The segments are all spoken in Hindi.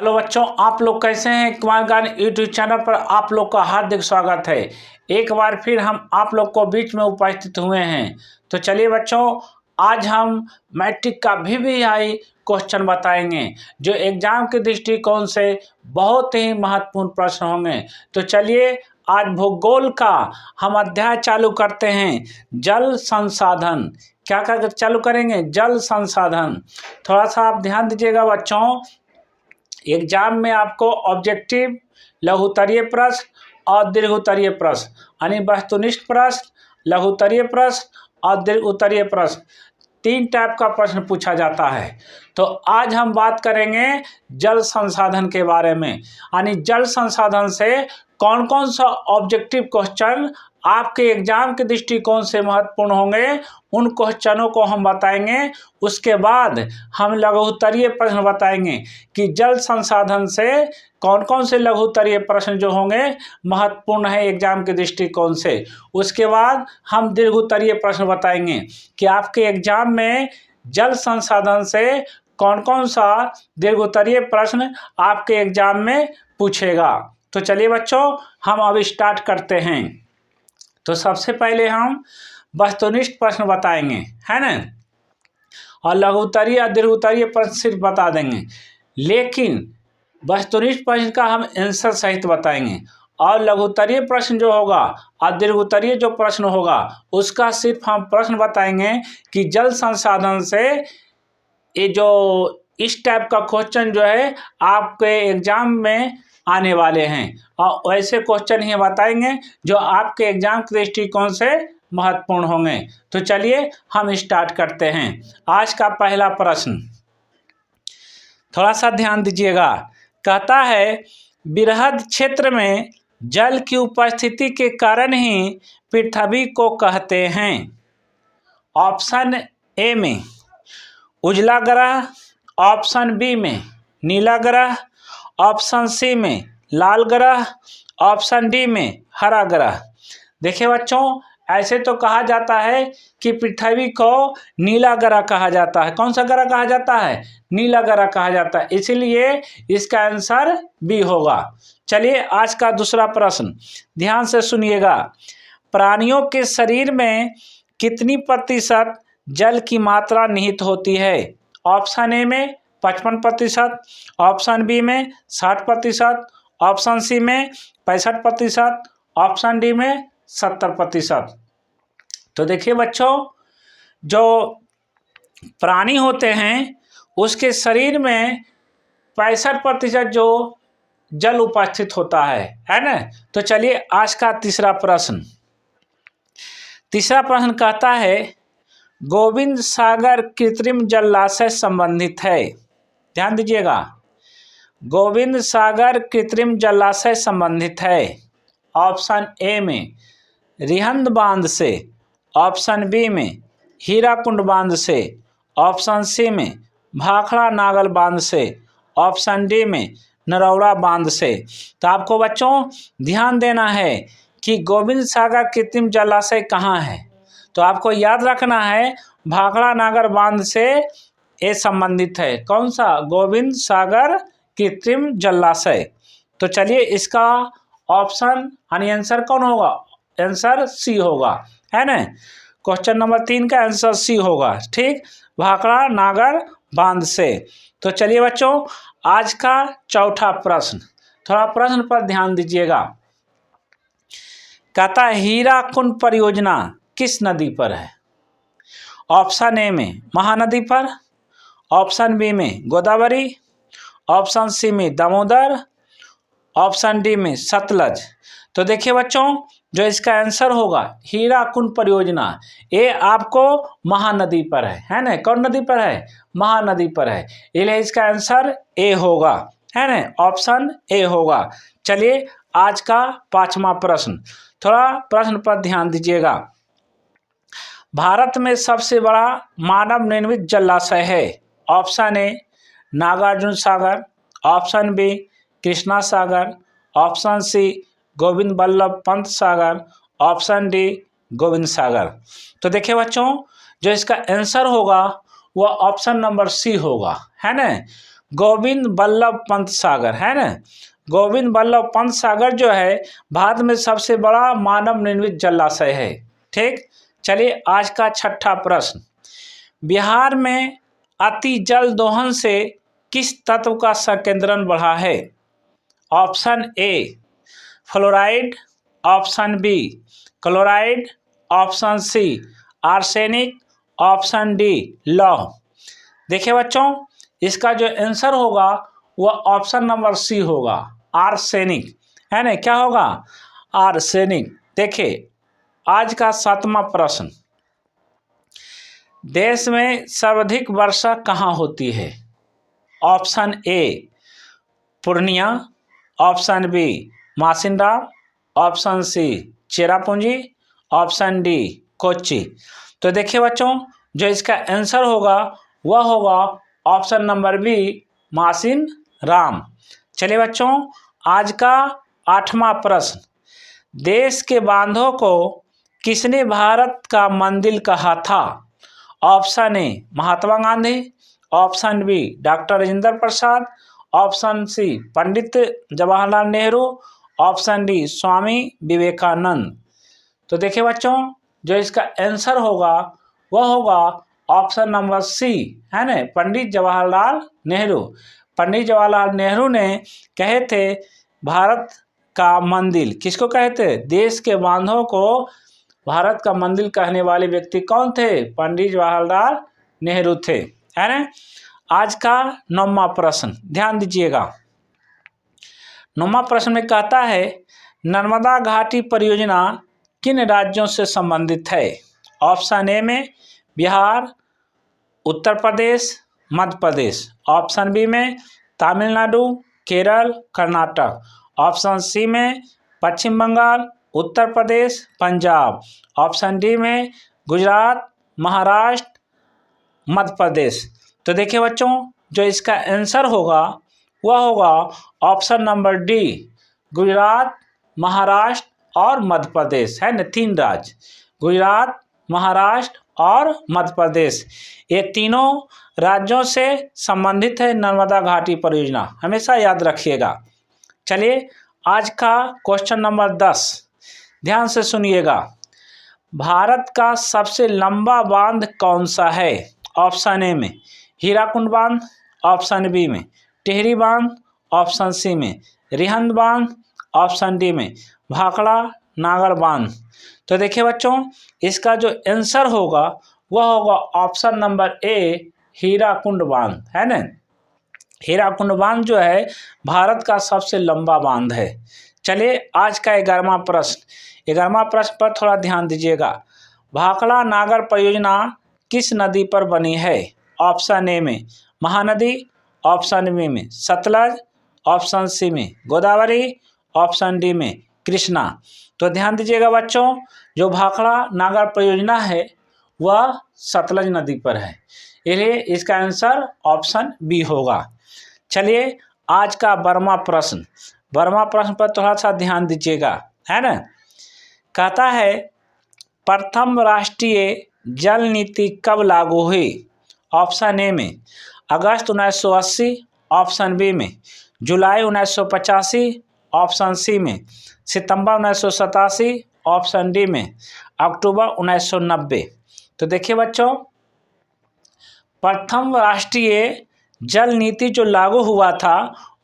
हेलो बच्चों, आप लोग कैसे हैं। कुमार ज्ञान यूट्यूब चैनल पर आप लोग का हार्दिक स्वागत है। एक बार फिर हम आप लोग को बीच में उपस्थित हुए हैं। तो चलिए बच्चों, आज हम मैट्रिक का VVI क्वेश्चन बताएंगे जो एग्जाम के दृष्टिकोण से बहुत ही महत्वपूर्ण प्रश्न होंगे। तो चलिए आज भूगोल का हम अध्याय चालू करते हैं। जल संसाधन क्या चालू करेंगे, जल संसाधन। थोड़ा सा आप ध्यान दीजिएगा बच्चों, एग्जाम में आपको ऑब्जेक्टिव, लघुत्तरीय प्रश्न और दीर्घोत्तरीय प्रश्न यानी वस्तुनिष्ठ प्रश्न, लघुत्तरीय प्रश्न और दीर्घोत्तरीय प्रश्न, 3 टाइप का प्रश्न पूछा जाता है। तो आज हम बात करेंगे जल संसाधन के बारे में, यानी जल संसाधन से कौन कौन सा ऑब्जेक्टिव क्वेश्चन आपके एग्जाम के दृष्टिकोण से महत्वपूर्ण होंगे, उन क्वेश्चनों को हम बताएंगे। उसके बाद हम लघुत्तरीय प्रश्न बताएंगे कि जल संसाधन से कौन कौन से लघुत्तरीय प्रश्न जो होंगे महत्वपूर्ण है एग्जाम के दृष्टिकोण से। उसके बाद हम दीर्घोत्तरीय प्रश्न बताएंगे कि आपके एग्जाम में जल संसाधन से कौन कौन सा दीर्घोत्तरीय प्रश्न आपके एग्जाम में पूछेगा। तो चलिए बच्चों, हम अब स्टार्ट करते हैं। तो सबसे पहले हम वस्तुनिष्ठ प्रश्न बताएंगे, है ना, और लघुत्तरीय और दीर्घोत्तरीय प्रश्न सिर्फ बता देंगे, लेकिन वस्तुनिष्ठ प्रश्न का हम आंसर सहित बताएंगे। और लघुत्तरीय प्रश्न जो होगा और दीर्घोत्तरीय जो प्रश्न होगा उसका सिर्फ हम प्रश्न बताएंगे कि जल संसाधन से ये जो इस टाइप का क्वेश्चन जो है आपके एग्जाम में आने वाले हैं, और वैसे क्वेश्चन ही बताएंगे जो आपके एग्जाम के दृष्टिकोण से महत्वपूर्ण होंगे। तो चलिए हम स्टार्ट करते हैं। आज का पहला प्रश्न, थोड़ा सा ध्यान दीजिएगा। कहता है बृहद क्षेत्र में जल की उपस्थिति के कारण ही पृथ्वी को कहते हैं। ऑप्शन ए में उजला ग्रह, ऑप्शन बी में नीला ग्रह, ऑप्शन सी में लाल ग्रह, ऑप्शन डी में हरा ग्रह। देखिए बच्चों, ऐसे तो कहा जाता है कि पृथ्वी को नीला ग्रह कहा जाता है। कौन सा ग्रह कहा जाता है? नीला ग्रह कहा जाता है, इसीलिए इसका आंसर बी होगा। चलिए आज का दूसरा प्रश्न ध्यान से सुनिएगा। प्राणियों के शरीर में कितनी प्रतिशत जल की मात्रा निहित होती है? ऑप्शन ए में 55%, ऑप्शन बी में 60%, ऑप्शन सी में 65%, ऑप्शन डी में 70%। तो देखिए बच्चों, जो प्राणी होते हैं उसके शरीर में 65% जो जल उपस्थित होता है ना। तो चलिए आज का तीसरा प्रश्न कहता है गोविंद सागर कृत्रिम जलाशय संबंधित है। ध्यान दीजिएगा, गोविंद सागर कृत्रिम जलाशय संबंधित है। ऑप्शन ए में रिहंद बांध से, ऑप्शन बी में हीराकुंड बांध से, ऑप्शन सी में भाखड़ा नागल बांध से, ऑप्शन डी में नरौरा बांध से। तो आपको बच्चों ध्यान देना है कि गोविंद सागर कृत्रिम जलाशय कहाँ है। तो आपको याद रखना है भाखड़ा नागर बांध से ये संबंधित है। कौन सा? गोविंद सागर कृत्रिम जलाशय। तो चलिए इसका ऑप्शन यानी आंसर कौन होगा? आंसर सी होगा, है ना। क्वेश्चन नंबर 3 का आंसर सी होगा, ठीक, भाखड़ा नागर बांध से। तो चलिए बच्चों आज का चौथा प्रश्न, थोड़ा प्रश्न पर ध्यान दीजिएगा। कहता है हीराकुंड परियोजना किस नदी पर है? ऑप्शन ए में महानदी पर, ऑप्शन बी में गोदावरी, ऑप्शन सी में दामोदर, ऑप्शन डी में सतलज। तो देखिए बच्चों, जो इसका आंसर होगा हीराकुंड परियोजना, ये आपको महानदी पर है ना। कौन नदी पर है? महानदी पर है, इसलिए इसका आंसर ए होगा, है ना, ऑप्शन ए होगा। चलिए आज का 5वां प्रश्न, थोड़ा प्रश्न पर ध्यान दीजिएगा। भारत में सबसे बड़ा मानव निर्मित जलाशय है। Option A Nagarjuna Sagar, option B Krishna Sagar, option C Govind Ballabh Pant Sagar, option D Govind Sagar. तो देखिए बच्चों, जो इसका आंसर होगा वह ऑप्शन नंबर सी होगा, है ना। गोविंद बल्लभ पंत सागर, है ना। गोविंद बल्लभ पंत सागर जो है भारत में सबसे बड़ा मानव निर्मित जलाशय है। ठीक, चलिए आज का छठा प्रश्न, बिहार में अति जल दोहन से किस तत्व का संकेंद्रण बढ़ा है? Option A fluoride, option B chloride, option C arsenic, option D लौह। देखिए बच्चों, इसका जो आंसर होगा वह ऑप्शन नंबर सी होगा, आर्सेनिक, है ना। क्या होगा? आर्सेनिक। देखिए आज का सातवां प्रश्न, देश में सर्वाधिक वर्षा कहाँ होती है? Option A Purnia, option B मासिंडा, option C Cherrapunji, option D Kochi. तो देखिए बच्चों, जो इसका आंसर होगा वह होगा ऑप्शन नंबर बी मासिन राम। चलिए बच्चों, आज का आठवां प्रश्न, देश के बांधों को किसने भारत का मंदिर कहा था? Option A Mahatma Gandhi, option B doctor Rajendra Prasad, option C Pandit Jawaharlal Nehru, option D Swami Vivekananda. तो देखिए बच्चों, जो इसका आंसर होगा वह होगा ऑप्शन नंबर सी, है ना, पंडित जवाहरलाल नेहरू। पंडित जवाहरलाल नेहरू ने कहे थे भारत का मंदिर, किसको कहे थे? देश के बांधों को भारत का मंदिर कहने वाले व्यक्ति कौन थे? पंडित जवाहरलाल नेहरू थे, है ना। आज का नौवां प्रश्न ध्यान दीजिएगा। नौवां प्रश्न में कहता है नर्मदा घाटी परियोजना किन राज्यों से संबंधित है? ऑप्शन ए में बिहार, उत्तर प्रदेश, मध्य प्रदेश, ऑप्शन बी में तमिलनाडु, केरल, कर्नाटक, ऑप्शन सी में पश्चिम बंगाल, उत्तर प्रदेश, पंजाब, ऑप्शन डी में गुजरात, महाराष्ट्र, मध्य प्रदेश। तो देखिए बच्चों, जो इसका आंसर होगा वह होगा option number D Gujarat, Maharashtra और मध्य प्रदेश, है ना। तीन राज्य गुजरात, महाराष्ट्र और मध्य प्रदेश, ये तीनों राज्यों से संबंधित है नर्मदा घाटी परियोजना, हमेशा याद रखिएगा। चलिए आज का क्वेश्चन नंबर 10 ध्यान से सुनिएगा। भारत का सबसे लंबा बांध कौन सा है? ऑप्शन ए में हीराकुंड बांध, ऑप्शन बी में टिहरी बांध, ऑप्शन सी में रिहंद बांध, ऑप्शन डी में भाखड़ा नागर बांध। तो देखिए बच्चों, इसका जो आंसर होगा वह होगा ऑप्शन नंबर ए हीराकुंड बांध, है ना। हीराकुंड बांध जो है भारत का सबसे लंबा बांध है। चलिए आज का 11वां प्रश्न, 11वां प्रश्न पर थोड़ा ध्यान दीजिएगा। भाखड़ा नागर परियोजना किस नदी पर बनी है? ऑप्शन ए में महानदी, ऑप्शन बी में सतलज, ऑप्शन सी में गोदावरी, ऑप्शन डी में कृष्णा। तो ध्यान दीजिएगा बच्चों, जो भाखड़ा नागर परियोजना है वह सतलज नदी पर है, इसलिए इसका आंसर ऑप्शन बी होगा। चलिए आज का 12वां प्रश्न, 12वां प्रश्न पर थोड़ा सा ध्यान दीजिएगा, है ना। कहता है प्रथम राष्ट्रीय जल नीति कब लागू हुई? ऑप्शन ए में अगस्त 1980, ऑप्शन बी में जुलाई 1985, ऑप्शन सी में सितंबर 1987, ऑप्शन डी में अक्टूबर 1990। तो देखिए बच्चों, प्रथम राष्ट्रीय जल नीति जो लागू हुआ था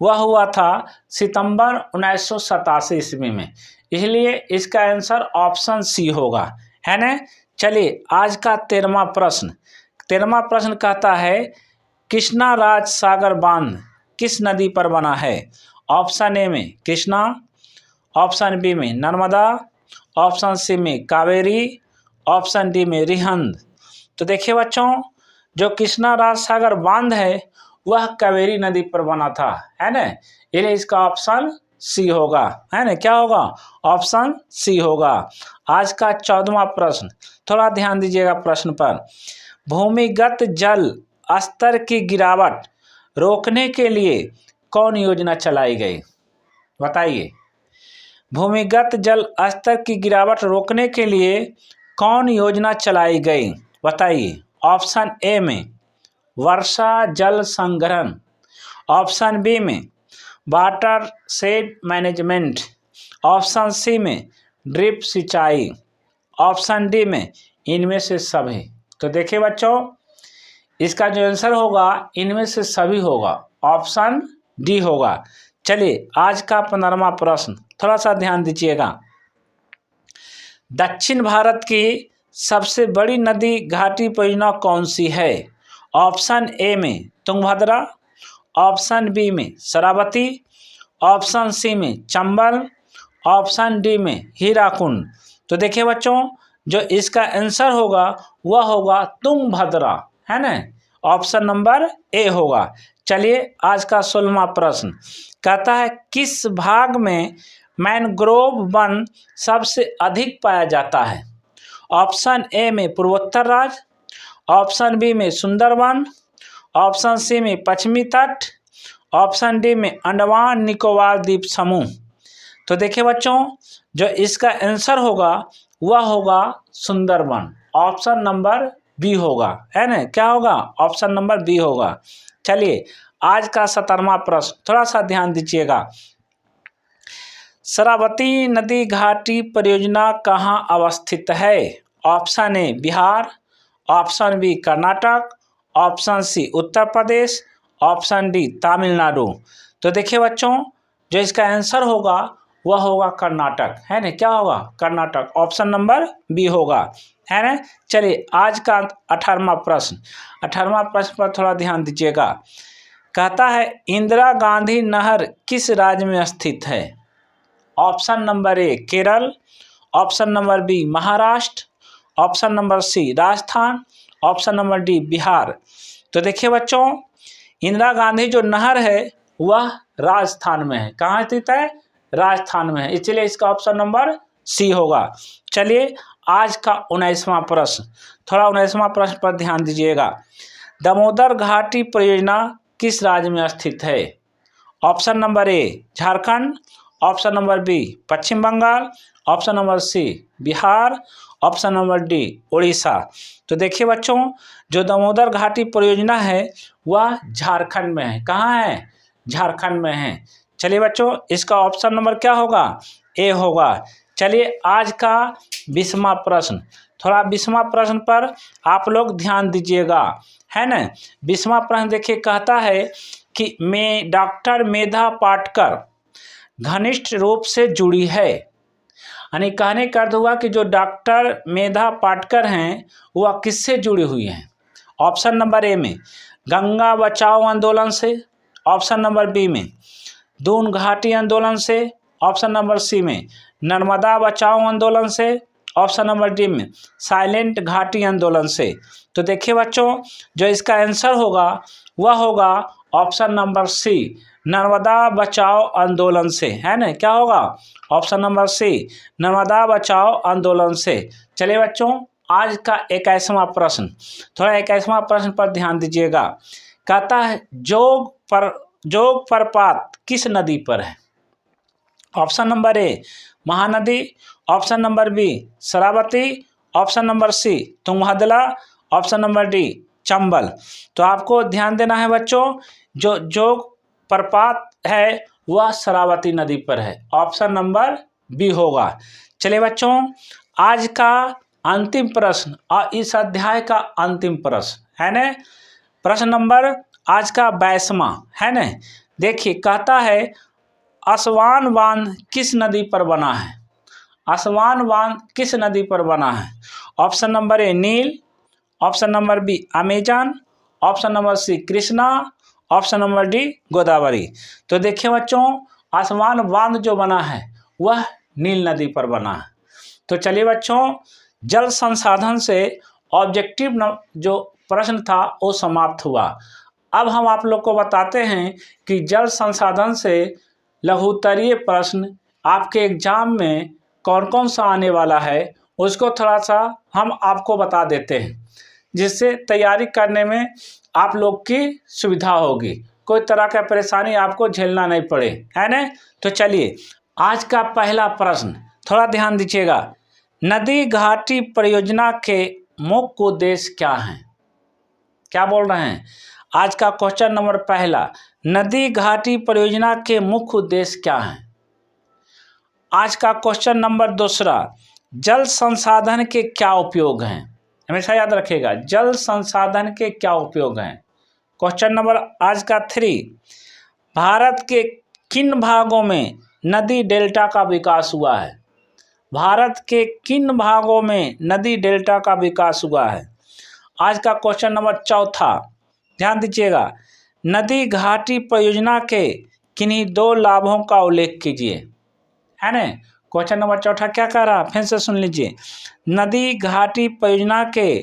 वह हुआ था सितंबर 1987 ईस्वी में, इसलिए इसका आंसर ऑप्शन सी होगा, है ना। चलिए आज का 13वां प्रश्न, 13वां प्रश्न कहता है कृष्णा राज सागर बांध किस नदी पर बना है? ऑप्शन ए में कृष्णा, ऑप्शन बी में नर्मदा, ऑप्शन सी में कावेरी, ऑप्शन डी में रिहंद। तो देखिए बच्चों, जो कृष्णा राज सागर बांध है वह कावेरी नदी पर बना था, है ना, इसलिए इसका ऑप्शन सी होगा, है ना। क्या होगा? ऑप्शन सी होगा। आज का 14वां प्रश्न, थोड़ा ध्यान दीजिएगा प्रश्न पर। भूमिगत जल स्तर की गिरावट रोकने के लिए कौन योजना चलाई गई? बताइए। भूमिगत जल स्तर की गिरावट रोकने के लिए कौन योजना चलाई गई? बताइए। ऑप्शन ए में वर्षा जल संग्रहण, ऑप्शन बी में watershed management, option C में ड्रिप सिंचाई, ऑप्शन डी में इनमें से सभी। तो देखिए बच्चों, इसका जो आंसर होगा इनमें से सभी होगा, ऑप्शन डी होगा। चलिए आज का 15वां प्रश्न थोड़ा सा ध्यान दीजिएगा। दक्षिण भारत की सबसे बड़ी नदी घाटी परियोजना कौन सी है? ऑप्शन ए में तुंगभद्रा, ऑप्शन बी में शरावती, ऑप्शन सी में चंबल, ऑप्शन डी में हीराकुंड। तो देखिए बच्चों, जो इसका आंसर होगा वह होगा तुंगभद्रा, है ना, ऑप्शन नंबर ए होगा। चलिए आज का 16वां प्रश्न कहता है किस भाग में मैनग्रोव वन सबसे अधिक पाया जाता है? ऑप्शन ए में पूर्वोत्तर राज्य, ऑप्शन बी में सुंदरवन, ऑप्शन सी में पश्चिमी तट, ऑप्शन डी में अंडमान निकोबार द्वीप समूह। तो देखिए बच्चों, जो इसका आंसर होगा वह होगा सुंदरवन, ऑप्शन नंबर बी होगा, है ना, क्या होगा? ऑप्शन नंबर बी होगा। चलिए आज का 17वां प्रश्न थोड़ा सा ध्यान दीजिएगा। शरावती नदी घाटी परियोजना कहाँ अवस्थित है? Option A Bihar, option B Karnataka, option C Uttar Pradesh, option D Tamil Nadu. तो देखिए बच्चों, जो इसका आंसर होगा वह होगा कर्नाटक, है ना, क्या होगा? कर्नाटक, ऑप्शन नंबर बी होगा, है ना। चलिए आज का 18वां प्रश्न, 18वां प्रश्न पर थोड़ा ध्यान दीजिएगा। कहता है इंदिरा गांधी नहर किस राज्य में स्थित है? Option number A Kerala, option number B Maharashtra, option number C Rajasthan, option number D Bihar. तो देखिए बच्चों, इंदिरा गांधी जो नहर है वह राजस्थान में है। कहाँ स्थित है? राजस्थान में है, इसलिए इसका ऑप्शन नंबर सी होगा। चलिए आज का 19वां प्रश्न, थोड़ा 19वां प्रश्न पर ध्यान दीजिएगा। दामोदर घाटी परियोजना किस राज्य में स्थित है? Option number A Jharkhand, option number B Paschim Bengal, option number C Bihar, option number D Orissa. तो देखिए बच्चों, जो दामोदर घाटी परियोजना है वह झारखंड में है। कहाँ है? झारखंड में है। चलिए बच्चों, इसका ऑप्शन नंबर क्या होगा? ए होगा। चलिए आज का 20वां प्रश्न, थोड़ा 20वां प्रश्न पर आप लोग ध्यान दीजिएगा, है ना। 20वां प्रश्न देखिए, कहता है कि डॉक्टर मेधा पाटकर घनिष्ठ रूप से जुड़ी है। यानी कहने का अर्थ हुआ कि जो डॉक्टर मेधा पाटकर हैं वह किससे जुड़ी हुई हैं? ऑप्शन नंबर ए में गंगा बचाओ आंदोलन से, ऑप्शन नंबर बी में दून घाटी आंदोलन से, ऑप्शन नंबर सी में नर्मदा बचाओ आंदोलन से, ऑप्शन नंबर डी में साइलेंट घाटी आंदोलन से। तो देखिए बच्चों, जो इसका आंसर होगा वह होगा ऑप्शन नंबर सी नर्मदा बचाओ आंदोलन से, है ना, क्या होगा? ऑप्शन नंबर सी नर्मदा बचाओ आंदोलन से। चलिए बच्चों, आज का 21वां प्रश्न, थोड़ा 21वां प्रश्न पर ध्यान दीजिएगा। कहता है जोग प्रपात किस नदी पर है? Option number A Mahanadi, option number B Sharavati, option number C Tungabhadra, option number D Chambal. तो आपको ध्यान देना है बच्चों, जो जोग प्रपात है वह शरावती नदी पर है, ऑप्शन नंबर बी होगा। चलिए बच्चों, आज का अंतिम प्रश्न और इस अध्याय का अंतिम प्रश्न है ना, प्रश्न नंबर आज का 22वां, है ना। देखिए, कहता है असवान बांध किस नदी पर बना है? असवान बांध किस नदी पर बना है? Option number A Nile, option number B Amazon, option number C Krishna, option number D Godavari. तो देखिए बच्चों, असवान बांध जो बना है वह नील नदी पर बना है। तो चलिए बच्चों, जल संसाधन से ऑब्जेक्टिव जो प्रश्न था वो समाप्त हुआ। अब हम आप लोग को बताते हैं कि जल संसाधन से लघुत्तरीय प्रश्न आपके एग्जाम में कौन कौन सा आने वाला है, उसको थोड़ा सा हम आपको बता देते हैं, जिससे तैयारी करने में आप लोग की सुविधा होगी, कोई तरह का परेशानी आपको झेलना नहीं पड़े, है ना। तो चलिए आज का पहला प्रश्न, थोड़ा ध्यान दीजिएगा। नदी घाटी परियोजना के मुख्य उद्देश्य क्या हैं? क्या बोल रहे हैं? आज का क्वेश्चन नंबर पहला, नदी घाटी परियोजना के मुख्य उद्देश्य क्या हैं? आज का क्वेश्चन नंबर दूसरा, जल संसाधन के क्या उपयोग हैं? हमेशा याद रखिएगा, जल संसाधन के क्या उपयोग हैं। क्वेश्चन नंबर आज का 3, भारत के किन भागों में नदी डेल्टा का विकास हुआ है? भारत के किन भागों में नदी डेल्टा का विकास हुआ है? आज का क्वेश्चन नंबर 4, ध्यान दीजिएगा, नदी घाटी परियोजना के किन्हीं 2 लाभों का उल्लेख कीजिए। है ना, क्वेश्चन नंबर 4 क्या कह रहा है, फिर से सुन लीजिए, नदी घाटी परियोजना के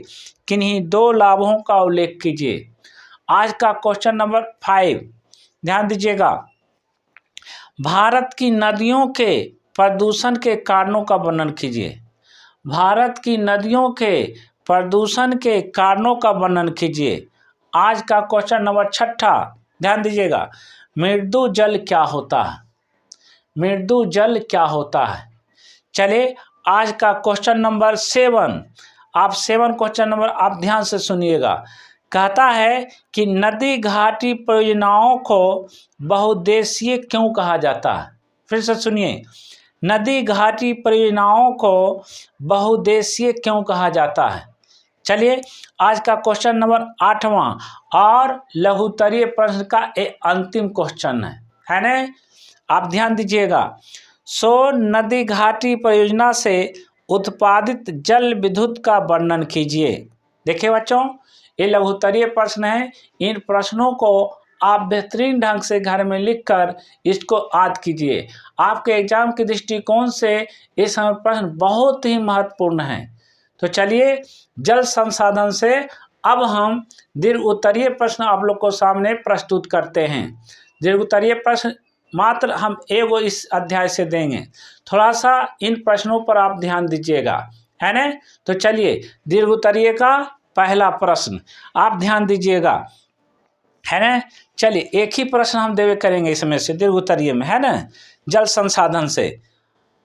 किन्हीं 2 लाभों का उल्लेख कीजिए। आज का क्वेश्चन नंबर 5, ध्यान दीजिएगा, भारत की नदियों के प्रदूषण के कारणों का वर्णन कीजिए। भारत की नदियों के प्रदूषण के कारणों का वर्णन कीजिए। आज का क्वेश्चन नंबर 6, ध्यान दीजिएगा, मृदु जल क्या होता है? मृदु जल क्या होता है? चलिए आज का क्वेश्चन नंबर 7, आप 7 क्वेश्चन नंबर आप ध्यान से सुनिएगा। कहता है कि नदी घाटी परियोजनाओं को बहुउद्देशीय क्यों कहा जाता है? फिर से सुनिए, नदी घाटी परियोजनाओं को बहुउद्देशीय क्यों कहा जाता है? चलिए आज का क्वेश्चन नंबर 8वां और लघुत्तरीय प्रश्न का एक अंतिम क्वेश्चन है ना, आप ध्यान दीजिएगा। नदी घाटी परियोजना से उत्पादित जल विद्युत का वर्णन कीजिए। देखिए बच्चों, ये लघुत्तरीय प्रश्न है, इन प्रश्नों को आप बेहतरीन ढंग से घर में लिखकर इसको याद कीजिए। आपके एग्जाम के दृष्टिकोण से ये समय प्रश्न बहुत ही महत्वपूर्ण है। तो चलिए, जल संसाधन से अब हम दीर्घ उत्तरीय प्रश्न आप लोग को सामने प्रस्तुत करते हैं। दीर्घ उत्तरीय प्रश्न मात्र हम एगो इस अध्याय से देंगे, थोड़ा सा इन प्रश्नों पर आप ध्यान दीजिएगा, है ना। तो चलिए, दीर्घ उत्तरीय का पहला प्रश्न आप ध्यान दीजिएगा, है ना। चलिए एक ही प्रश्न हम देवे करेंगे इसमें से दीर्घ उत्तरीय में, है ना, जल संसाधन से।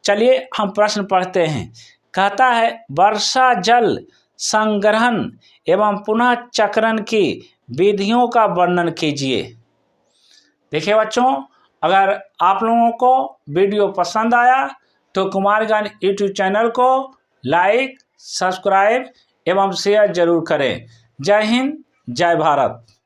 चलिए हम प्रश्न पढ़ते हैं। कहता है, वर्षा जल संग्रहण एवं पुनः चक्रण की विधियों का वर्णन कीजिए। देखिए बच्चों, अगर आप लोगों को वीडियो पसंद आया तो कुमार ज्ञान यूट्यूब चैनल को लाइक, सब्सक्राइब एवं शेयर जरूर करें। जय हिंद, जय भारत।